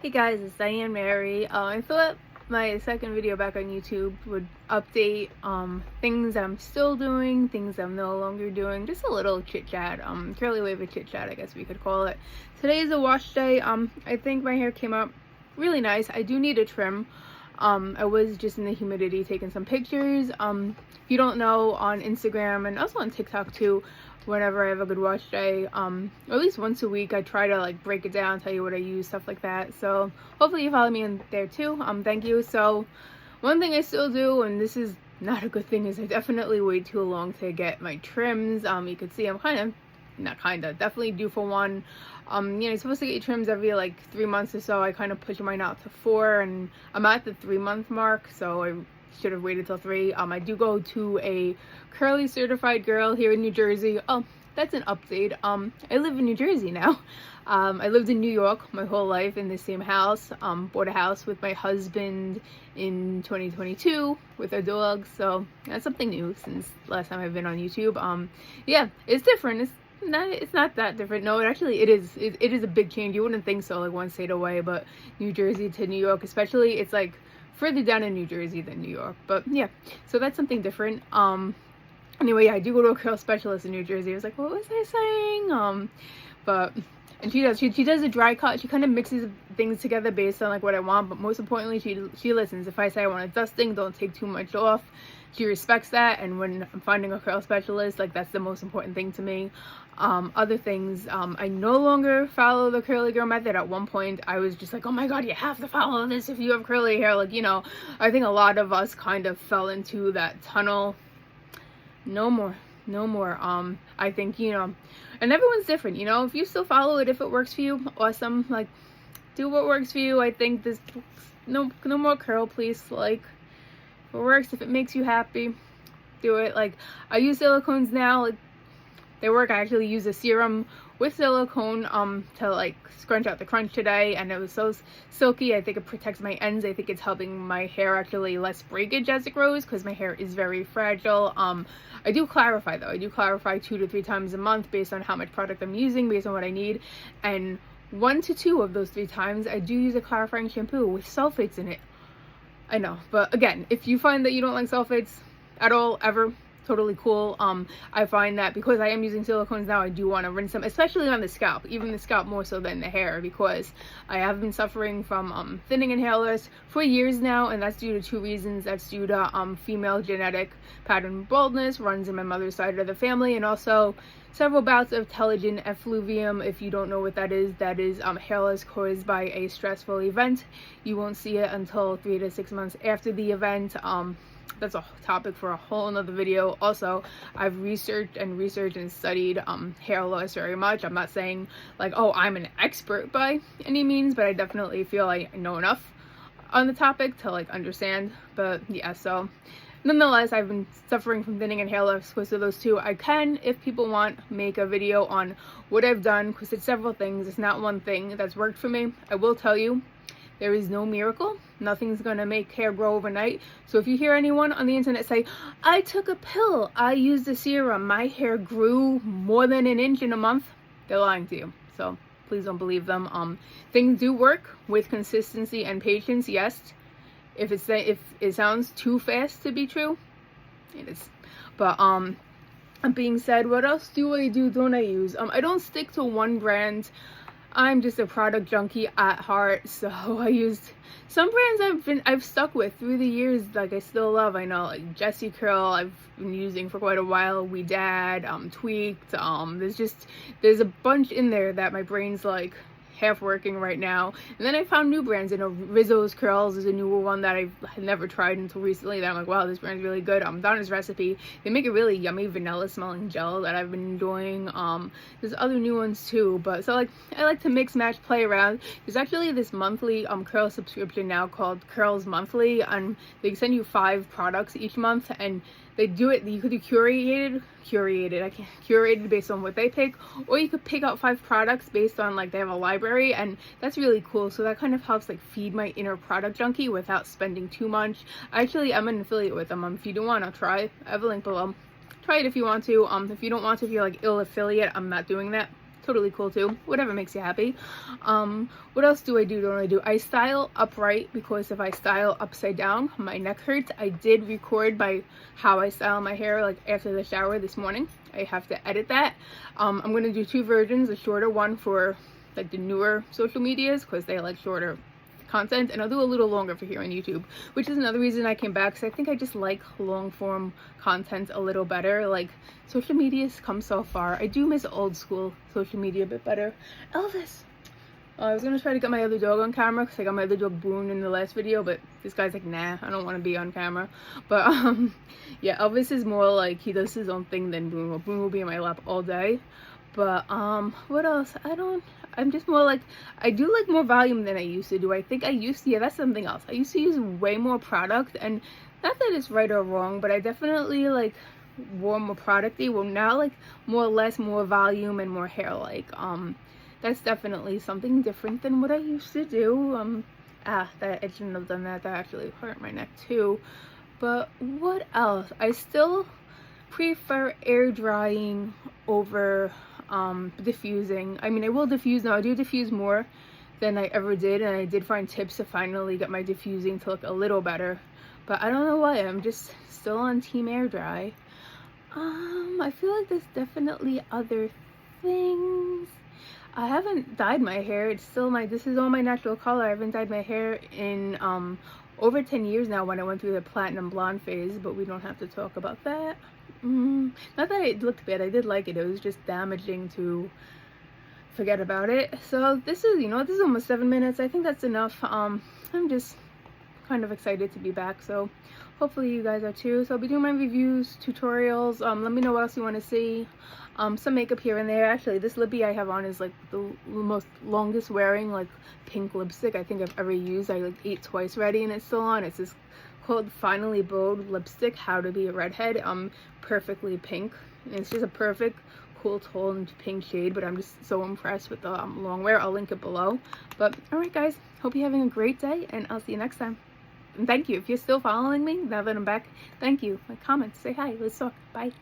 Hey guys, it's DIANEMARY. I thought my second video back on YouTube would update things I'm still doing, things I'm no longer doing, just a little chit chat, curly wavy chit chat I guess we could call it. Today is a wash day. I think my hair came out really nice. I do need a trim. I was just in the humidity taking some pictures. If you don't know, on Instagram and also on TikTok too, whenever I have a good wash day, at least once a week I try to like break it down, tell you what I use, stuff like that. So hopefully you follow me in there too. Thank you. So one thing I still do, and this is not a good thing, is I definitely wait too long to get my trims. You can see I'm definitely due for one. You're supposed to get your trims every like 3 months or so. I kind of push mine out to 4, and I'm at the 3-month mark, so I should have waited till 3. I do go to a curly certified girl here in New Jersey. Oh, that's an update. I live in New Jersey now. I lived in New York my whole life in the same house. Bought a house with my husband in 2022 with our dogs, so that's something new since last time I've been on YouTube. Yeah, it's different. It's not that different. No, it is a big change. You wouldn't think so, like one state away, but New Jersey to New York especially, it's like further down in New Jersey than New York. But yeah, so that's something different. Anyway, yeah, I do go to a curl specialist in New Jersey. I was like, what was I saying? And she does a dry cut. She kind of mixes things together based on like what I want, but most importantly, she listens. If I say I want a dusting, don't take too much off, she respects that. And when I'm finding a curl specialist, like that's the most important thing to me. Other things, I no longer follow the curly girl method. At one point I was just like, oh my god, you have to follow this if you have curly hair. Like, I think a lot of us kind of fell into that tunnel. No more. I think, and everyone's different, if you still follow it, if it works for you, awesome. Like, do what works for you. I think this, no more curl, please. Like, if it works, if it makes you happy, do it. Like, I use silicones now. Like, they work. I actually use a serum with silicone to like scrunch out the crunch today, and it was so silky. I think it protects my ends. I think it's helping my hair actually less breakage as it grows, because my hair is very fragile. I do clarify though. I do clarify 2 to 3 times a month based on how much product I'm using, based on what I need, and 1 to 2 of those 3 times I do use a clarifying shampoo with sulfates in it. I know, but again, if you find that you don't like sulfates at all, ever, totally cool. I find that because I am using silicones now, I do want to rinse them, especially on the scalp, even the scalp more so than the hair, because I have been suffering from thinning and hair loss for years now, and that's due to 2 reasons. That's due to female genetic pattern baldness, runs in my mother's side of the family, and also several bouts of telogen effluvium. If you don't know what that is hair loss caused by a stressful event. You won't see it until 3 to 6 months after the event. That's a topic for a whole another video. Also, I've researched and studied hair loss very much. I'm not saying like, oh, I'm an expert by any means, but I definitely feel I know enough on the topic to like understand. But yeah, so nonetheless, I've been suffering from thinning and hair loss because of those 2. I can, if people want, make a video on what I've done, because it's several things. It's not one thing that's worked for me. I will tell you, there is no miracle. Nothing's gonna make hair grow overnight. So if you hear anyone on the internet say, I took a pill, I used a serum, my hair grew more than an inch in a month, they're lying to you. So please don't believe them. Things do work with consistency and patience, yes. If it sounds too fast to be true, it is. But being said, what else don't I use? I don't stick to one brand. I'm just a product junkie at heart, so I used some brands I've stuck with through the years, like I still love. I know, like Jessie Curl I've been using for quite a while, We Dad, Tweaked, there's a bunch in there that my brain's like half working right now. And then I found new brands. Rizzo's Curls is a newer one that I've never tried until recently, that I'm like, wow, this brand's really good. Donna's Recipe, they make a really yummy vanilla smelling gel that I've been enjoying. There's other new ones too, but so like I like to mix, match, play around. There's actually this monthly curl subscription now called Curls Monthly, and they send you 5 products each month, and they do it, you could do curated based on what they pick, or you could pick out 5 products based on like they have a library, and that's really cool. So that kind of helps like feed my inner product junkie without spending too much. Actually, I'm an affiliate with them. If you do want to try, I have a link below. Try it if you want to. If you don't want to, if you're like ill affiliate, I'm not doing that. totally cool too. Whatever makes you happy. What else do I do? Don't I do? I style upright, because if I style upside down, my neck hurts. I did record by how I style my hair, like after the shower this morning. I have to edit that. I'm gonna do 2 versions, a shorter one for like the newer social medias, because they like shorter content, and I'll do a little longer for here on YouTube, which is another reason I came back, because I think I just like long form content a little better. Like, social media's come so far. I do miss old school social media a bit better. Elvis, I was gonna try to get my other dog on camera, because I got my other dog Boone in the last video, but this guy's like, nah, I don't want to be on camera. But yeah, Elvis is more like, he does his own thing than Boone. Well, Boone will be in my lap all day. But what else? I'm just more like, I do like more volume than I used to do. I think I used to, yeah, that's something else. I used to use way more product, and not that it's right or wrong, but I definitely like wore more producty. Well, now like more or less, more volume and more hair. Like, that's definitely something different than what I used to do. That I shouldn't have done that. That actually hurt my neck too. But what else? I still prefer air drying over diffusing. I mean, I will diffuse now. I do diffuse more than I ever did, and I did find tips to finally get my diffusing to look a little better, but I don't know why. I'm just still on team air dry. I feel like there's definitely other things. I haven't dyed my hair. It's still this is all my natural color. I haven't dyed my hair in over 10 years now, when I went through the platinum blonde phase, but we don't have to talk about that. Not that it looked bad. I did like it. It was just damaging to forget about it. So this is, this is almost 7 minutes. I think that's enough. I'm just kind of excited to be back, so hopefully you guys are too. So I'll be doing my reviews, tutorials. Let me know what else you want to see. Some makeup here and there. Actually, this lippy I have on is like the most longest wearing like pink lipstick I think I've ever used. I like ate twice already and it's still on. It's this called Finally Bold lipstick, How to Be a Redhead. Perfectly pink. And it's just a perfect cool toned pink shade, but I'm just so impressed with the long wear. I'll link it below. But alright guys, hope you're having a great day, and I'll see you next time. And thank you if you're still following me now that I'm back. Thank you. Like, comment, say hi, let's talk. Bye.